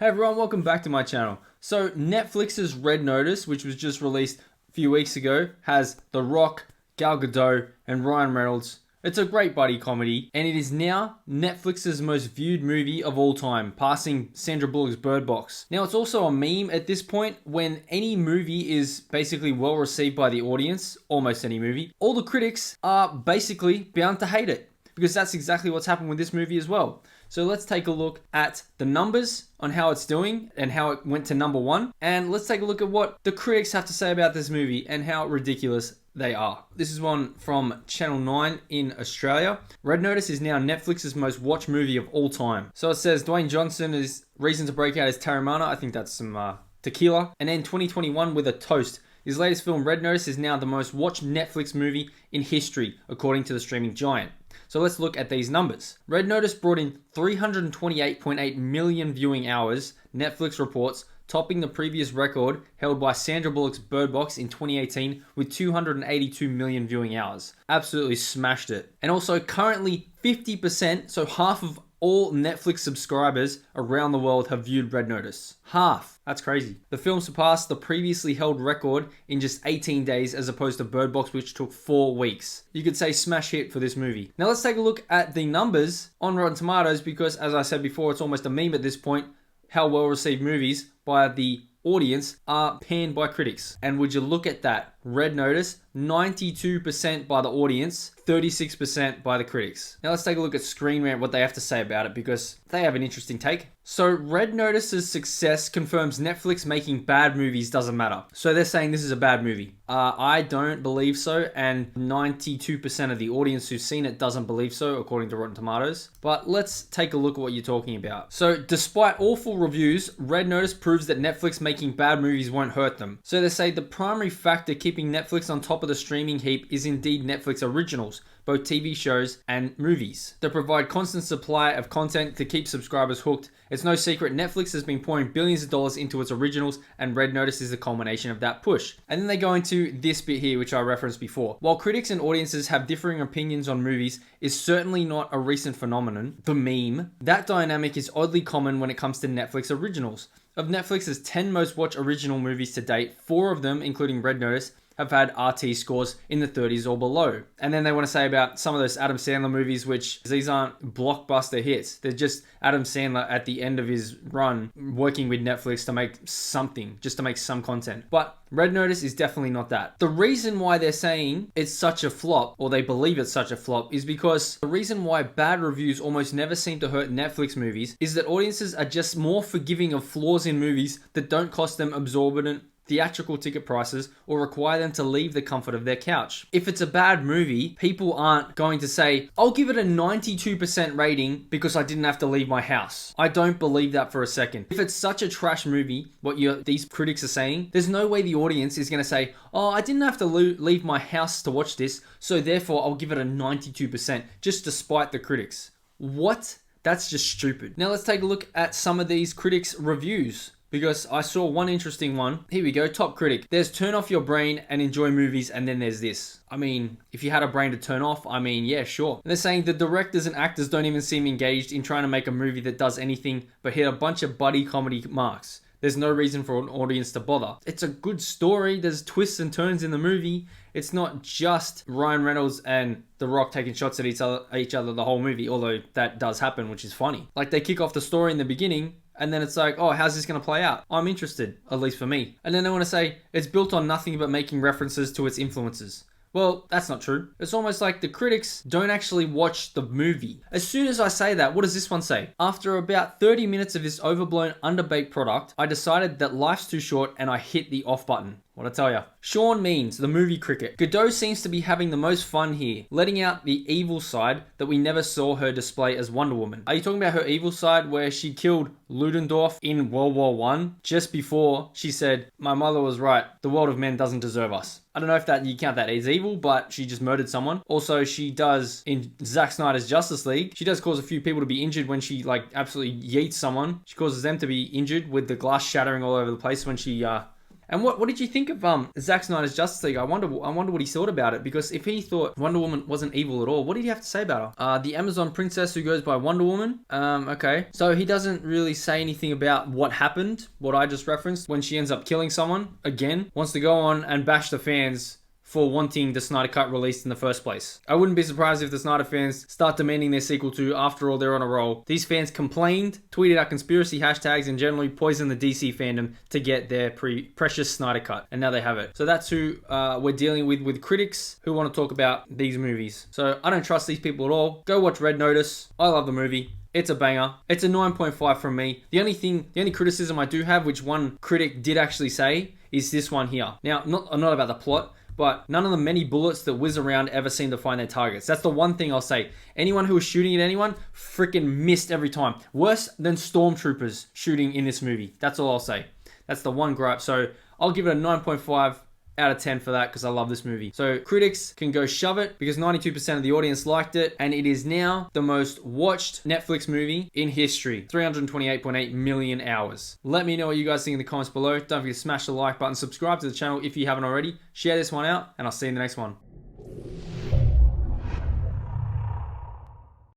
Hey everyone, welcome back to my channel. So Netflix's Red Notice, which was just released a few weeks ago, has The Rock, Gal Gadot, and Ryan Reynolds. It's a great buddy comedy, and it is now Netflix's most viewed movie of all time, passing Sandra Bullock's Bird Box. Now, it's also a meme at this point. When any movie is basically well received by the audience, almost any movie, all the critics are basically bound to hate it, because that's exactly what's happened with this movie as well. So let's take a look at the numbers on how it's doing and how it went to number one. And let's take a look at what the critics have to say about this movie and how ridiculous they are. This is one from Channel 9 in Australia. Red Notice is now Netflix's most watched movie of all time. So it says Dwayne Johnson is reason to break out his Teremana. I think that's some tequila. And then 2021 with a toast. His latest film, Red Notice, is now the most watched Netflix movie in history, according to the streaming giant. So let's look at these numbers. Red Notice brought in 328.8 million viewing hours, Netflix reports, topping the previous record held by Sandra Bullock's Bird Box in 2018 with 282 million viewing hours. Absolutely smashed it. And also currently 50%, so half of all Netflix subscribers around the world have viewed Red Notice. Half. That's crazy. The film surpassed the previously held record in just 18 days as opposed to Bird Box, which took 4 weeks. You could say smash hit for this movie. Now let's take a look at the numbers on Rotten Tomatoes because, as I said before, it's almost a meme at this point how well received movies by the audience are panned by critics. And would you look at that? Red Notice, 92% by the audience, 36% by the critics. Now let's take a look at Screen Rant, what they have to say about it, because they have an interesting take. So Red Notice's success confirms Netflix making bad movies doesn't matter. So they're saying this is a bad movie. I don't believe so, and 92% of the audience who's seen it doesn't believe so, according to Rotten Tomatoes. But let's take a look at what you're talking about. So despite awful reviews, Red Notice proves that Netflix making bad movies won't hurt them. So they say the primary factor keeping Netflix on top of the streaming heap is indeed Netflix originals, both TV shows and movies. They provide constant supply of content to keep subscribers hooked. It's no secret Netflix has been pouring billions of dollars into its originals, and Red Notice is the culmination of that push. And then they go into this bit here, which I referenced before. While critics and audiences have differing opinions on movies is certainly not a recent phenomenon, the meme, that dynamic is oddly common when it comes to Netflix originals. Of Netflix's 10 most watched original movies to date, 4 of them, including Red Notice, have had RT scores in the 30s or below. And then they want to say about some of those Adam Sandler movies, which these aren't blockbuster hits. They're just Adam Sandler at the end of his run working with Netflix to make something, just to make some content. But Red Notice is definitely not that. The reason why they're saying it's such a flop, or they believe it's such a flop, is because the reason why bad reviews almost never seem to hurt Netflix movies is that audiences are just more forgiving of flaws in movies that don't cost them exorbitant theatrical ticket prices or require them to leave the comfort of their couch. If it's a bad movie, people aren't going to say, I'll give it a 92% rating because I didn't have to leave my house. I don't believe that for a second. If it's such a trash movie, what these critics are saying, there's no way the audience is going to say, oh, I didn't have to leave my house to watch this, so therefore I'll give it a 92% just to spite the critics. What? That's just stupid. Now let's take a look at some of these critics' reviews, because I saw one interesting one. Here we go, top critic. There's turn off your brain and enjoy movies, and then there's this. I mean, if you had a brain to turn off, I mean, yeah, sure. And they're saying the directors and actors don't even seem engaged in trying to make a movie that does anything but hit a bunch of buddy comedy marks. There's no reason for an audience to bother. It's a good story. There's twists and turns in the movie. It's not just Ryan Reynolds and The Rock taking shots at each other the whole movie, although that does happen, which is funny. Like, they kick off the story in the beginning, and then it's like, oh, how's this going to play out? I'm interested, at least for me. And then they want to say, it's built on nothing but making references to its influences. Well, that's not true. It's almost like the critics don't actually watch the movie. As soon as I say that, what does this one say? After about 30 minutes of this overblown, underbaked product, I decided that life's too short and I hit the off button. What I tell ya. Sean Means, the movie cricket. Gadot seems to be having the most fun here, letting out the evil side that we never saw her display as Wonder Woman. Are you talking about her evil side where she killed Ludendorff in World War I just before she said, my mother was right, the world of men doesn't deserve us? I don't know if that you count that as evil, but she just murdered someone. Also, she does, in Zack Snyder's Justice League, she does cause a few people to be injured when she absolutely yeets someone. She causes them to be injured with the glass shattering all over the place when she And what did you think of Zack Snyder's Justice League? I wonder what he thought about it, because if he thought Wonder Woman wasn't evil at all, what did he have to say about her? The Amazon princess who goes by Wonder Woman. Okay, so he doesn't really say anything about what happened, what I just referenced, when she ends up killing someone. Again, wants to go on and bash the fans for wanting the Snyder Cut released in the first place. I wouldn't be surprised if the Snyder fans start demanding their sequel too. After all, they're on a roll. These fans complained, tweeted out conspiracy hashtags, and generally poisoned the DC fandom to get their precious Snyder Cut. And now they have it. So that's who we're dealing with critics who want to talk about these movies. So I don't trust these people at all. Go watch Red Notice. I love the movie. It's a banger. It's a 9.5 from me. The only criticism I do have, which one critic did actually say, is this one here. Now, not about the plot, but none of the many bullets that whiz around ever seem to find their targets. That's the one thing I'll say. Anyone who was shooting at anyone freaking missed every time. Worse than stormtroopers shooting in this movie. That's all I'll say. That's the one gripe. So I'll give it a 9.5 out of 10 for that, because I love this movie. So critics can go shove it, because 92% of the audience liked it, and it is now the most watched Netflix movie in history. 328.8 million hours. Let me know what you guys think in the comments below. Don't forget to smash the like button, subscribe to the channel if you haven't already, share this one out, and I'll see you in the next one.